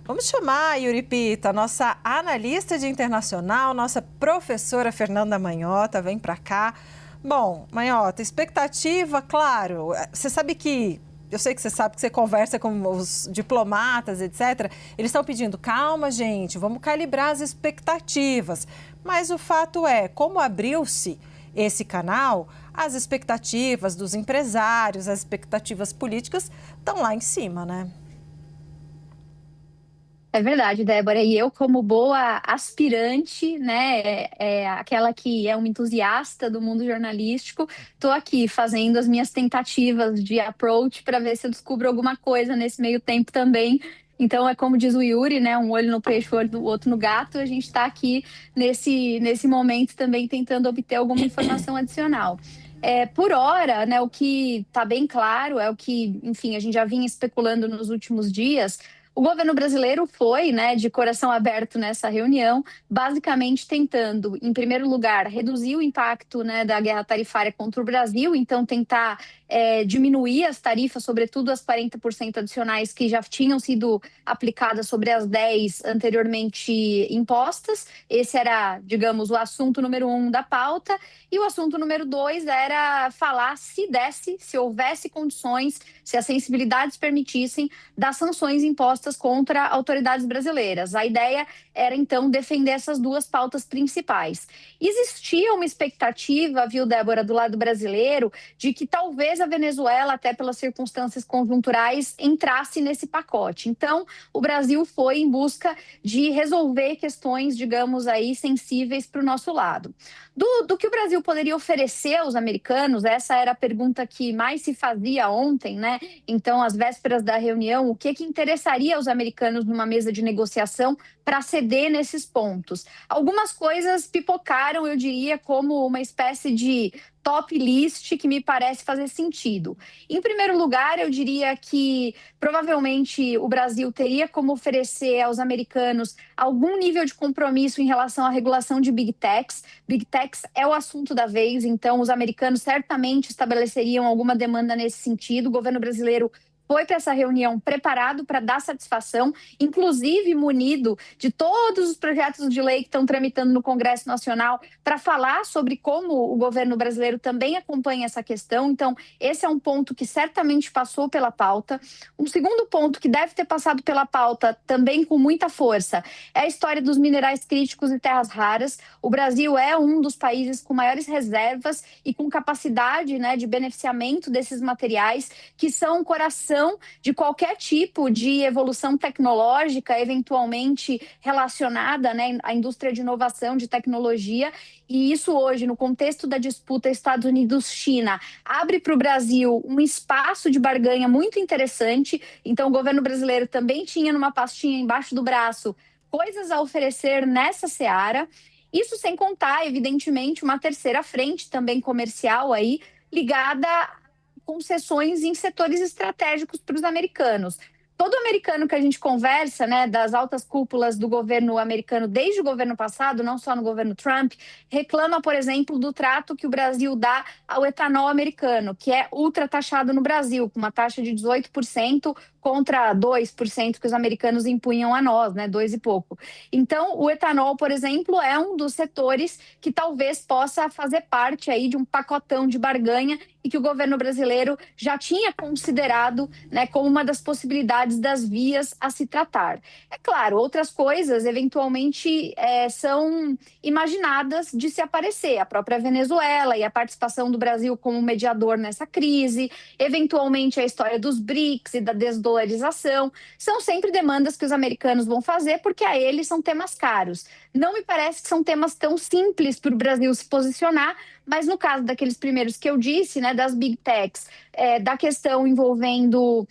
Vamos chamar a Yuripita, nossa analista de internacional, nossa professora Fernanda Manhota, vem para cá. Bom, Manhota, expectativa, claro, você sabe que, eu sei que você sabe que você conversa com os diplomatas, etc. Eles estão pedindo, calma, gente, vamos calibrar as expectativas. Mas o fato é, como abriu-se esse canal, as expectativas dos empresários, as expectativas políticas estão lá em cima, né? É verdade, Débora. E eu, como boa aspirante, né, aquela que é uma entusiasta do mundo jornalístico, estou aqui fazendo as minhas tentativas de approach para ver se eu descubro alguma coisa nesse meio tempo também. Então, é como diz o Yuri, né, um olho no peixe, o outro no gato. A gente está aqui nesse momento também tentando obter alguma informação adicional. Por hora, né, o que está bem claro é o que, enfim, a gente já vinha especulando nos últimos dias. O governo brasileiro foi, né, de coração aberto nessa reunião, basicamente tentando, em primeiro lugar, reduzir o impacto, né, da guerra tarifária contra o Brasil, então tentar diminuir as tarifas, sobretudo as 40% adicionais que já tinham sido aplicadas sobre as 10 anteriormente impostas. Esse era, digamos, o assunto número 1 da pauta. E o assunto número 2 era falar se desse, se houvesse condições, se as sensibilidades permitissem, das sanções impostas contra autoridades brasileiras. A ideia era, então, defender essas duas pautas principais. Existia uma expectativa, viu, Débora, do lado brasileiro, de que talvez a Venezuela, até pelas circunstâncias conjunturais, entrasse nesse pacote. Então, o Brasil foi em busca de resolver questões, digamos aí, sensíveis para o nosso lado. Do que o Brasil poderia oferecer aos americanos, essa era a pergunta que mais se fazia ontem, né? Então, às vésperas da reunião, o que interessaria aos americanos numa mesa de negociação para ceder nesses pontos? Algumas coisas pipocaram, eu diria, como uma espécie de top list que me parece fazer sentido. Em primeiro lugar, eu diria que provavelmente o Brasil teria como oferecer aos americanos algum nível de compromisso em relação à regulação de Big Techs. Big Techs é o assunto da vez, então os americanos certamente estabeleceriam alguma demanda nesse sentido. O governo brasileiro foi para essa reunião preparado para dar satisfação, inclusive munido de todos os projetos de lei que estão tramitando no Congresso Nacional para falar sobre como o governo brasileiro também acompanha essa questão. Então, esse é um ponto que certamente passou pela pauta. Um segundo ponto que deve ter passado pela pauta também com muita força é a história dos minerais críticos e terras raras. O Brasil é um dos países com maiores reservas e com capacidade, né, de beneficiamento desses materiais, que são o coração de qualquer tipo de evolução tecnológica, eventualmente relacionada, né, à indústria de inovação, de tecnologia. E isso hoje, no contexto da disputa Estados Unidos-China, abre para o Brasil um espaço de barganha muito interessante. Então, o governo brasileiro também tinha numa pastinha embaixo do braço coisas a oferecer nessa seara. Isso sem contar, evidentemente, uma terceira frente também comercial aí, ligada concessões em setores estratégicos para os americanos. Todo americano que a gente conversa, né, das altas cúpulas do governo americano desde o governo passado, não só no governo Trump, reclama, por exemplo, do trato que o Brasil dá ao etanol americano, que é ultra taxado no Brasil, com uma taxa de 18% contra 2% que os americanos impunham a nós, né, 2 e pouco. Então, o etanol, por exemplo, é um dos setores que talvez possa fazer parte aí de um pacotão de barganha e que o governo brasileiro já tinha considerado, né, como uma das possibilidades das vias a se tratar. É claro, outras coisas eventualmente são imaginadas de se aparecer, a própria Venezuela e a participação do Brasil como mediador nessa crise, eventualmente a história dos BRICS e da desdolarização, são sempre demandas que os americanos vão fazer porque a eles são temas caros. Não me parece que são temas tão simples para o Brasil se posicionar, mas no caso daqueles primeiros que eu disse, né, das Big Techs, da questão envolvendo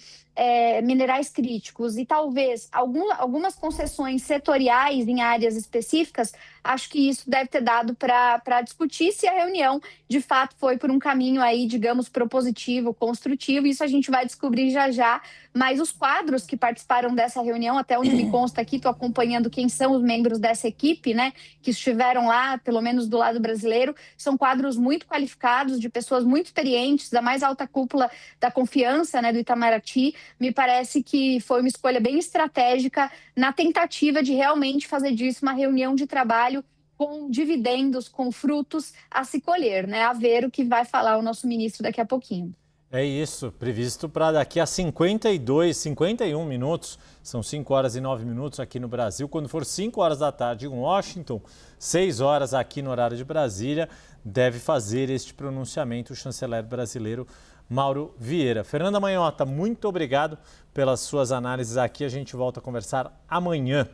minerais críticos e talvez algumas concessões setoriais em áreas específicas, acho que isso deve ter dado para discutir se a reunião de fato foi por um caminho aí, digamos, propositivo, construtivo. Isso a gente vai descobrir já já, mas os quadros que participaram dessa reunião, até onde me consta aqui, estou acompanhando quem são os membros dessa equipe, né, que estiveram lá, pelo menos do lado brasileiro, são quadros muito qualificados, de pessoas muito experientes, da mais alta cúpula da confiança, né, do Itamaraty. me parece que foi uma escolha bem estratégica na tentativa de realmente fazer disso uma reunião de trabalho com dividendos, com frutos a se colher, né? A ver o que vai falar o nosso ministro daqui a pouquinho. É isso, previsto para daqui a 51 minutos, são 5 horas e 9 minutos aqui no Brasil, quando for 5 horas da tarde em Washington, 6 horas aqui no horário de Brasília, deve fazer este pronunciamento o chanceler brasileiro Mauro Vieira. Fernanda Manhota, muito obrigado pelas suas análises aqui, a gente volta a conversar amanhã.